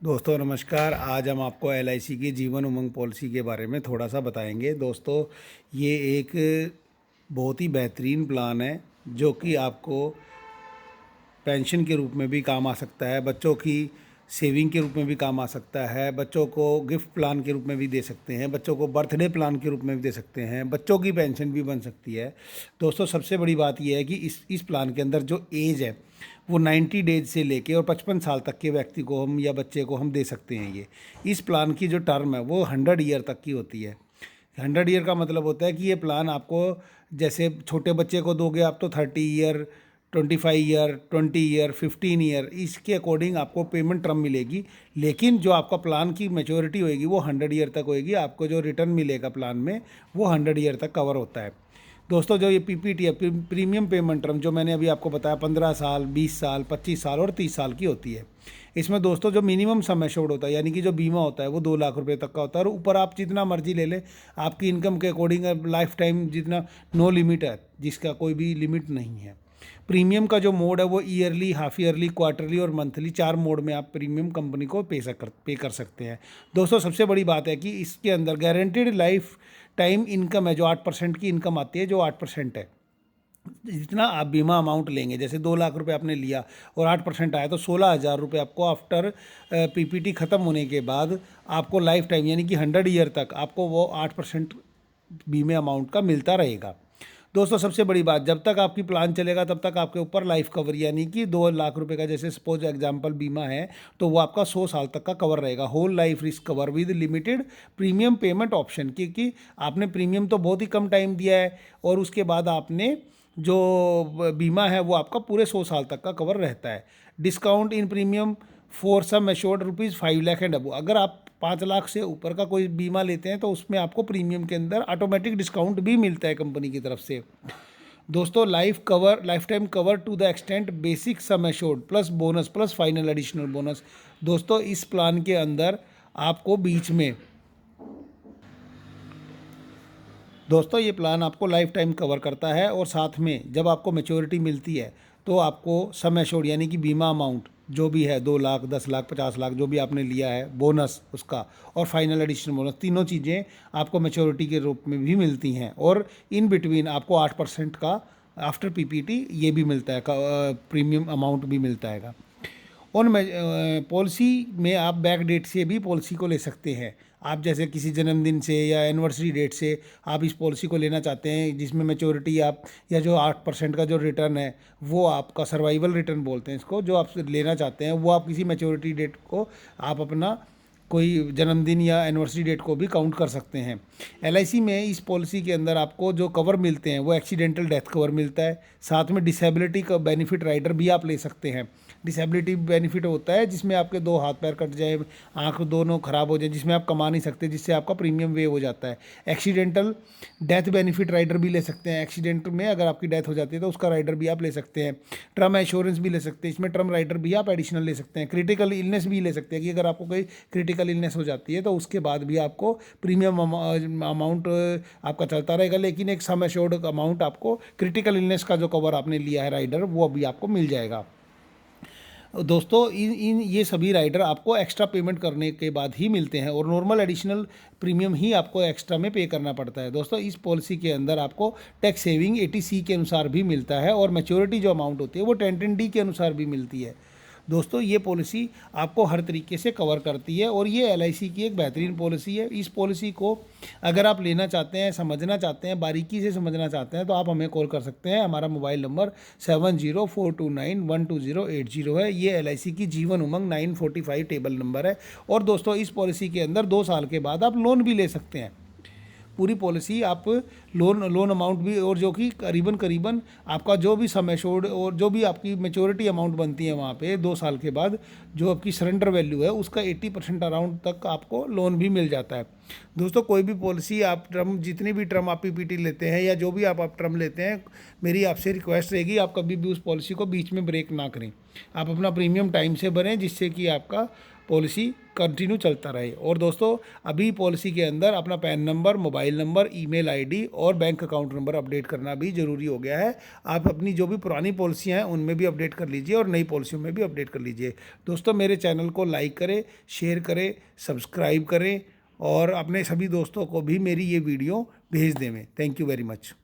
दोस्तों नमस्कार। आज हम आपको एलआईसी की जीवन उमंग पॉलिसी के बारे में थोड़ा सा बताएंगे। दोस्तों ये एक बहुत ही बेहतरीन प्लान है जो कि आपको पेंशन के रूप में भी काम आ सकता है, बच्चों की सेविंग के रूप में भी काम आ सकता है, बच्चों को गिफ्ट प्लान के रूप में भी दे सकते हैं, बच्चों को बर्थडे प्लान के रूप में भी दे सकते हैं, बच्चों की पेंशन भी बन सकती है। दोस्तों सबसे बड़ी बात यह है कि इस प्लान के अंदर जो एज है वो 90 डेज से लेके और 55 साल तक के व्यक्ति को हम या बच्चे को हम दे सकते हैं। ये इस प्लान की जो टर्म है वो 100 ईयर तक की होती है। 100 ईयर का मतलब होता है कि ये प्लान आपको, जैसे छोटे बच्चे को दोगे आप तो 30 ईयर, 25 ईयर, 20 ईयर, 15 ईयर, इसके अकॉर्डिंग आपको पेमेंट टर्म मिलेगी। लेकिन जो आपका प्लान की मेच्योरिटी होएगी वो 100 ईयर तक होएगी। आपको जो रिटर्न मिलेगा प्लान में वो 100 ईयर तक कवर होता है। दोस्तों जो ये पीपीटी है, प्रीमियम पेमेंट टर्म, जो मैंने अभी आपको बताया 15 साल, 20 साल, 25 साल और 30 साल की होती है। इसमें दोस्तों जो मिनिमम सम एश्योर्ड होता है यानी कि जो बीमा होता है वो 2 लाख रुपए तक का होता है, और ऊपर आप जितना मर्जी ले लें आपकी इनकम के अकॉर्डिंग, लाइफ टाइम जितना, नो लिमिट है, जिसका कोई भी लिमिट नहीं है। प्रीमियम का जो मोड है वो ईयरली, हाफ ईयरली, क्वार्टरली और मंथली, 4 मोड में आप प्रीमियम कंपनी को पे कर सकते हैं। दोस्तों सबसे बड़ी बात है कि इसके अंदर गारंटीड लाइफ टाइम इनकम है, जो 8% की इनकम आती है, जो 8% है। जितना आप बीमा अमाउंट लेंगे, जैसे 2 लाख रुपए आपने लिया और 8% आया तो 16,000 रुपये आपको आफ्टर पीपीटी ख़त्म होने के बाद आपको लाइफ टाइम यानी कि 100 ईयर तक आपको वो 8% बीमे अमाउंट का मिलता रहेगा। दोस्तों सबसे बड़ी बात, जब तक आपकी प्लान चलेगा तब तक आपके ऊपर लाइफ कवर यानी कि 2 लाख रुपए का, जैसे सपोज एग्जांपल बीमा है, तो वो आपका 100 साल तक का कवर रहेगा। Whole life risk cover with limited premium payment option, क्योंकि आपने प्रीमियम तो बहुत ही कम टाइम दिया है और उसके बाद आपने जो बीमा है वो आपका पूरे 100 साल तक का कवर रहता है। Discount in premium for sum assured ₹5 lakh and above. अगर आप 5 लाख से ऊपर का कोई बीमा लेते हैं तो उसमें आपको प्रीमियम के अंदर ऑटोमेटिक डिस्काउंट भी मिलता है कंपनी की तरफ से। दोस्तों lifetime cover to the extent basic sum assured plus bonus plus final additional bonus. दोस्तों इस प्लान के अंदर आपको बीच में, दोस्तों ये प्लान आपको लाइफ टाइम कवर करता है और साथ में जब आपको मैच्योरिटी मिलती है तो आपको सम एश्योर्ड यानी कि बीमा अमाउंट जो भी है, 2 लाख, 10 लाख, 50 लाख, जो भी आपने लिया है, बोनस उसका और फाइनल एडिशनल बोनस, तीनों चीज़ें आपको मैच्योरिटी के रूप में भी मिलती हैं। और इन बिटवीन आपको 8% का आफ्टर पीपीटी ये भी मिलता है, प्रीमियम अमाउंट भी मिलता है। उन पॉलिसी में आप बैक डेट से भी पॉलिसी को ले सकते हैं। आप जैसे किसी जन्मदिन से या एनिवर्सरी डेट से आप इस पॉलिसी को लेना चाहते हैं, जिसमें मैच्योरिटी आप, या जो 8% का जो रिटर्न है वो आपका सर्वाइवल रिटर्न बोलते हैं इसको, जो आप लेना चाहते हैं वो आप किसी मैच्योरिटी डेट को आप अपना कोई जन्मदिन या एनिवर्सरी डेट को भी काउंट कर सकते हैं। एलआईसी में इस पॉलिसी के अंदर आपको जो कवर मिलते हैं वो एक्सीडेंटल डेथ कवर मिलता है, साथ में डिसेबिलिटी का बेनिफिट राइडर भी आप ले सकते हैं। डिसेबिलिटी बेनिफिट होता है जिसमें आपके 2 हाथ पैर कट जाए, आँख दोनों खराब हो जाए, जिसमें आप कमा नहीं सकते, जिससे आपका प्रीमियम वेव हो जाता है। एक्सीडेंटल डेथ बेनिफिट राइडर भी ले सकते हैं, एक्सीडेंट में अगर आपकी डेथ हो जाती है तो उसका राइडर भी आप ले सकते हैं। टर्म इंश्योरेंस भी ले सकते हैं, इसमें टर्म राइडर भी आप एडिशनल ले सकते हैं। क्रिटिकल इलनेस भी ले सकते हैं कि अगर आपको कोई क्रिटिकल इलनेस हो जाती है तो उसके बाद भी आपको प्रीमियम अमाउंट आपका चलता रहेगा, लेकिन एक सम एश्योर्ड अमाउंट आपको क्रिटिकल इलनेस का जो कवर आपने लिया है राइडर वो अभी आपको मिल जाएगा। दोस्तों इन ये सभी राइडर आपको एक्स्ट्रा पेमेंट करने के बाद ही मिलते हैं और नॉर्मल एडिशनल प्रीमियम ही आपको एक्स्ट्रा में पे करना पड़ता है। दोस्तों इस पॉलिसी के अंदर आपको टैक्स सेविंग 80C के अनुसार भी मिलता है और मैच्योरिटी जो अमाउंट होती है वो 1010D के अनुसार भी मिलती है। दोस्तों ये पॉलिसी आपको हर तरीके से कवर करती है और ये एलआईसी की एक बेहतरीन पॉलिसी है। इस पॉलिसी को अगर आप लेना चाहते हैं, समझना चाहते हैं, बारीकी से समझना चाहते हैं तो आप हमें कॉल कर सकते हैं। हमारा मोबाइल नंबर 7042912080 है। ये एलआईसी की जीवन उमंग 945 टेबल नंबर है। और दोस्तों इस पॉलिसी के अंदर 2 साल के बाद आप लोन भी ले सकते हैं। पूरी पॉलिसी आप लोन अमाउंट भी, और जो कि करीबन करीबन आपका जो भी सम एश्योर्ड और जो भी आपकी मैच्योरिटी अमाउंट बनती है वहाँ पे 2 साल के बाद जो आपकी सरेंडर वैल्यू है उसका 80% अराउंड तक आपको लोन भी मिल जाता है। दोस्तों कोई भी पॉलिसी आप टर्म, जितनी भी टर्म आप पीपीटी लेते हैं या जो भी आप टर्म लेते हैं, मेरी आपसे रिक्वेस्ट रहेगी आप कभी भी उस पॉलिसी को बीच में ब्रेक ना करें। आप अपना प्रीमियम टाइम से भरें जिससे कि आपका पॉलिसी कंटिन्यू चलता रहे। और दोस्तों अभी पॉलिसी के अंदर अपना pan number, mobile number, email ID और बैंक अकाउंट नंबर अपडेट करना भी ज़रूरी हो गया है। आप अपनी जो भी पुरानी पॉलिसियाँ हैं उनमें भी अपडेट कर लीजिए और नई पॉलिसियों में भी अपडेट कर लीजिए। दोस्तों मेरे चैनल को लाइक करें, शेयर करें, सब्सक्राइब करें और अपने सभी दोस्तों को भी मेरी ये वीडियो भेज दें। Thank you very much.